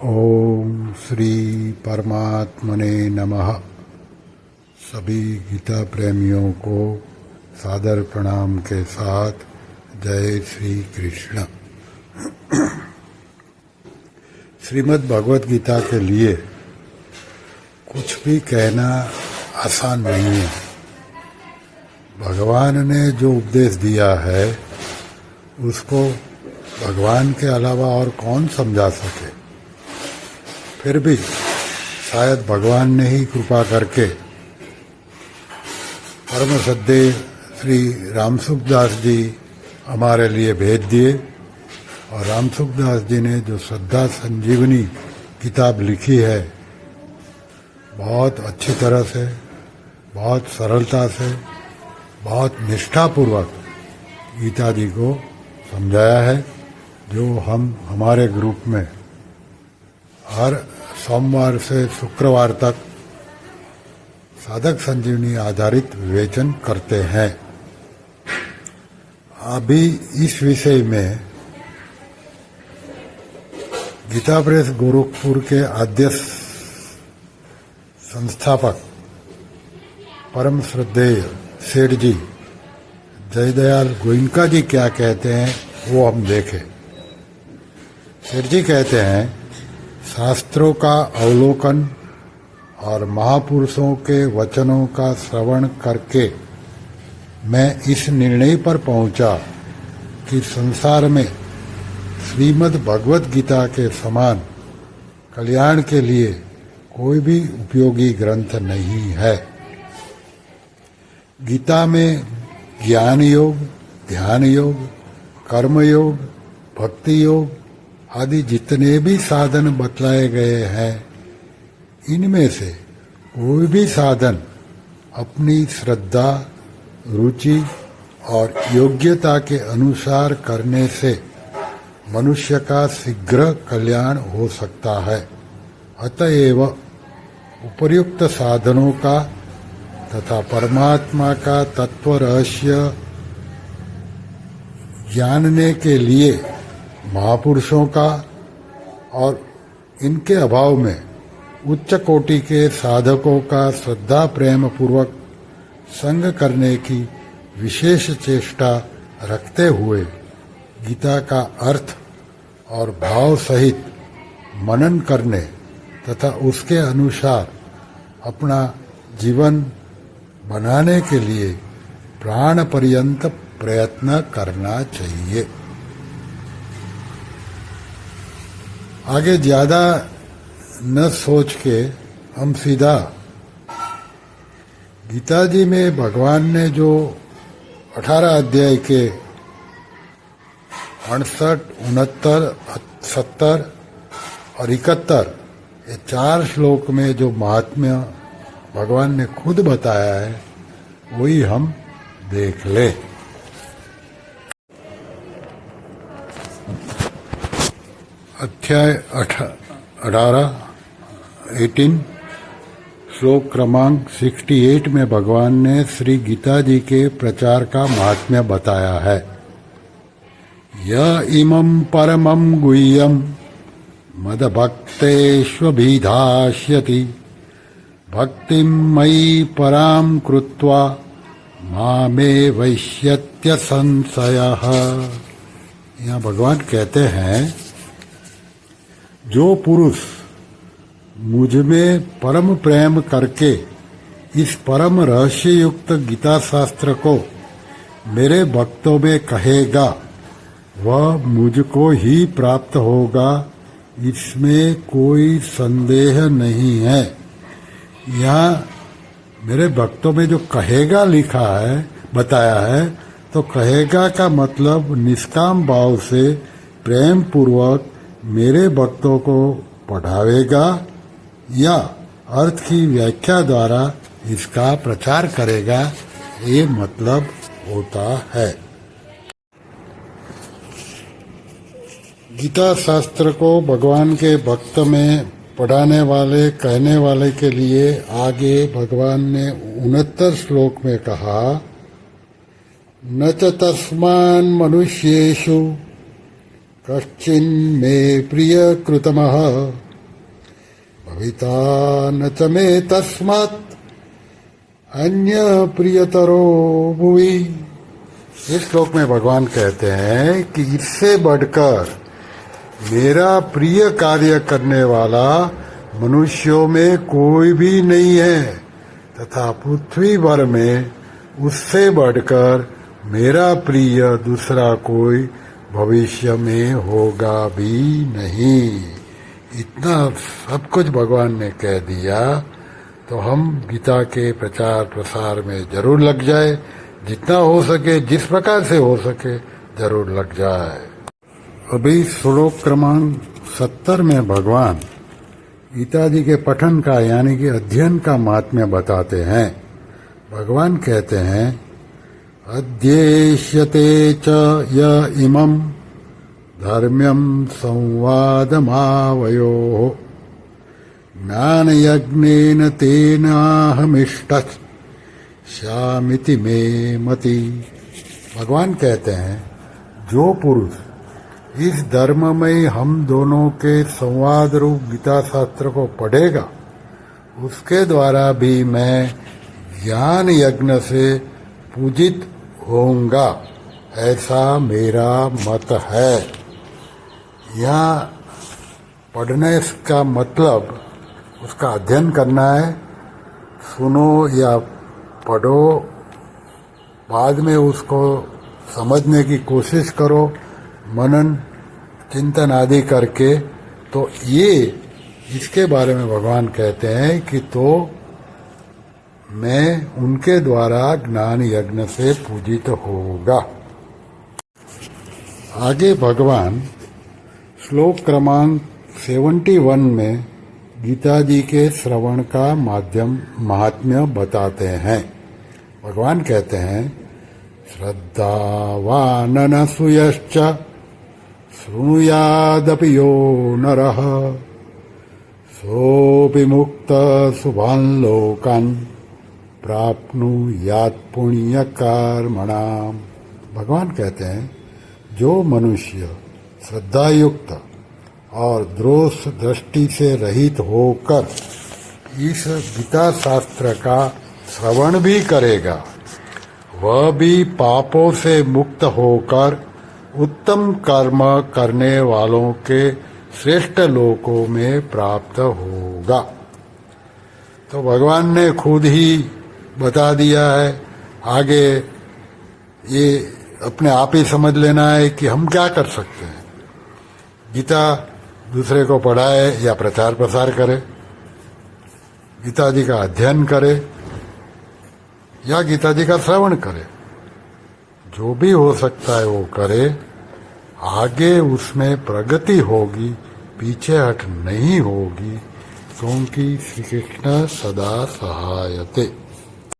ओम श्री परमात्मने नमः। सभी गीता प्रेमियों को सादर प्रणाम के साथ जय श्री कृष्ण। श्रीमद् भगवत गीता के लिए कुछ भी कहना आसान नहीं है। भगवान ने जो उपदेश दिया है उसको भगवान के अलावा और कौन समझा सके। फिर भी शायद भगवान ने ही कृपा करके परम श्रद्धेय श्री रामसुखदास जी हमारे लिए भेज दिए। और रामसुखदास जी ने जो श्रद्धा संजीवनी किताब लिखी है, बहुत अच्छी तरह से, बहुत सरलता से, बहुत निष्ठापूर्वक गीता जी को समझाया है, जो हम हमारे ग्रुप में हर सोमवार से शुक्रवार तक साधक संजीवनी आधारित विवेचन करते हैं। अभी इस विषय में गीता प्रेस गोरखपुर के आद्य संस्थापक परम श्रद्धेय सेठ जी जयदयाल गोइनका जी क्या कहते हैं वो हम देखें। सेठ जी कहते हैं, शास्त्रों का अवलोकन और महापुरुषों के वचनों का श्रवण करके मैं इस निर्णय पर पहुंचा कि संसार में श्रीमद् भगवत गीता के समान कल्याण के लिए कोई भी उपयोगी ग्रंथ नहीं है। गीता में ज्ञान योग, ध्यान योग, कर्म योग, भक्ति योग आदि जितने भी साधन बतलाए गए हैं, इनमें से कोई भी साधन अपनी श्रद्धा, रुचि और योग्यता के अनुसार करने से मनुष्य का शीघ्र कल्याण हो सकता है। अतएव उपर्युक्त साधनों का तथा परमात्मा का तत्व रहस्य जानने के लिए महापुरुषों का और इनके अभाव में उच्च कोटि के साधकों का श्रद्धा प्रेम पूर्वक संग करने की विशेष चेष्टा रखते हुए गीता का अर्थ और भाव सहित मनन करने तथा उसके अनुसार अपना जीवन बनाने के लिए प्राण पर्यंत प्रयत्न करना चाहिए। आगे ज्यादा न सोच के हम सीधा गीता जी में भगवान ने जो 18 अध्याय के 68, 69, 70 और 71 ये 4 श्लोक में जो महात्म्य भगवान ने खुद बताया है वही हम देख ले। अध्याय 18 श्लोक क्रमांक 68 में भगवान ने श्री गीता जी के प्रचार का महात्म्य बताया है। य इमं परमं गुह्यं मद्भक्तेष्वभिधास्यति भक्तिं मयि परां कृत्वा मामे वैश्यत्य संशयः। यहाँ भगवान कहते हैं, जो पुरुष मुझ में परम प्रेम करके इस परम रहस्य युक्त गीता शास्त्र को मेरे भक्तों में कहेगा, वह मुझको ही प्राप्त होगा, इसमें कोई संदेह नहीं है। यहाँ मेरे भक्तों में जो कहेगा लिखा है, बताया है, तो कहेगा का मतलब निष्काम भाव से प्रेम पूर्वक मेरे भक्तों को पढ़ावेगा या अर्थ की व्याख्या द्वारा इसका प्रचार करेगा, ये मतलब होता है। गीता शास्त्र को भगवान के भक्त में पढ़ाने वाले, कहने वाले के लिए आगे भगवान ने 69 श्लोक में कहा, न च तस्मान् मनुष्येषु कश्चिन्मे प्रियकृतमः भविता न च मे तस्मात् अन्य प्रियतरो भुवि। इस श्लोक में भगवान कहते हैं कि इससे बढ़कर मेरा प्रिय कार्य करने वाला मनुष्यों में कोई भी नहीं है, तथा पृथ्वी भर में उससे बढ़कर मेरा प्रिय दूसरा कोई भविष्य में होगा भी नहीं। इतना सब कुछ भगवान ने कह दिया, तो हम गीता के प्रचार प्रसार में जरूर लग जाए, जितना हो सके, जिस प्रकार से हो सके जरूर लग जाए। अभी श्लोक क्रमांक 70 में भगवान गीता जी के पठन का यानी कि अध्ययन का महात्म्य बताते हैं। भगवान कहते हैं, अध्येष्यते च य इमं धर्म्यं संवादमावयोः ज्ञानयज्ञेन तेनाहमिष्टस्यामिति मे मति। भगवान कहते हैं, जो पुरुष इस धर्ममय हम दोनों के संवाद रूप गीता शास्त्र को पढ़ेगा, उसके द्वारा भी मैं ज्ञान यज्ञ से पूजित होऊंगा, ऐसा मेरा मत है। यहाँ पढ़ने का मतलब उसका अध्ययन करना है। सुनो या पढ़ो, बाद में उसको समझने की कोशिश करो, मनन चिंतन आदि करके। तो ये इसके बारे में भगवान कहते हैं कि तो मैं उनके द्वारा ज्ञान यज्ञ से पूजित होगा। आगे भगवान श्लोक क्रमांक 71 में गीता जी के श्रवण का महात्म्य बताते हैं। भगवान कहते हैं, श्रद्धावाननसूयश्च शृणुयादपि यो नरः सोऽपि मुक्तः शुभान् लोकान् प्राप्नुयात् पुण्यकर्मणाम्। भगवान कहते हैं, जो मनुष्य श्रद्धायुक्त और दोष दृष्टि से रहित होकर इस गीता शास्त्र का श्रवण भी करेगा, वह भी पापों से मुक्त होकर उत्तम कर्म करने वालों के श्रेष्ठ लोकों में प्राप्त होगा। तो भगवान ने खुद ही बता दिया है, आगे ये अपने आप ही समझ लेना है कि हम क्या कर सकते हैं। गीता दूसरे को पढ़ाए या प्रचार प्रसार करे, गीता जी का अध्ययन करे या गीता जी का श्रवण करे, जो भी हो सकता है वो करे। आगे उसमें प्रगति होगी, पीछे हट नहीं होगी, क्योंकि श्री कृष्ण सदा सहायते।